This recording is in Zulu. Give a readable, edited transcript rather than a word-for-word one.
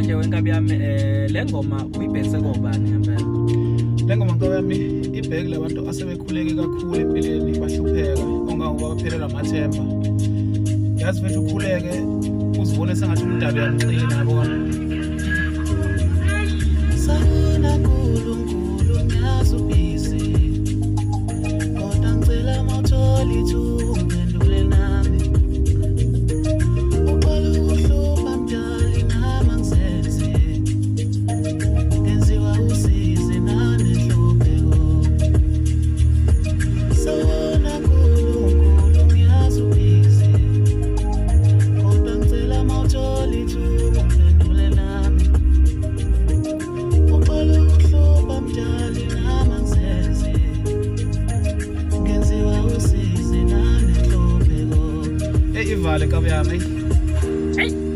kahle wenkabi yami le ngoma uyibhekise kobani ngempela? Le ngoma nkabi yami ibheke labantu asebekhuleke kakhulu empilweni bahlupheka ongangoba baphelelwa amathemba. Yazi mfethu ukhuleke uzibone sengathi umdalo uyamcina yabona. Sabona uNkulunkulu ngiyazi ubhizi kodwa ngicela mawuthola ithuba ungiphendule nami. Uqala ukuhlupha mdali nami angisenze ngenziwa usizi nani nhlupheko. Sabona uNkulunkulu ngiyazi ubhizi kodwa ngicela mawuthola ithuba ungiphendule nami. Uqala ukuhlupha mdali nami angisenze ngenziwa usizi nani nhlupheko. Ivale nkabi yami. Hey.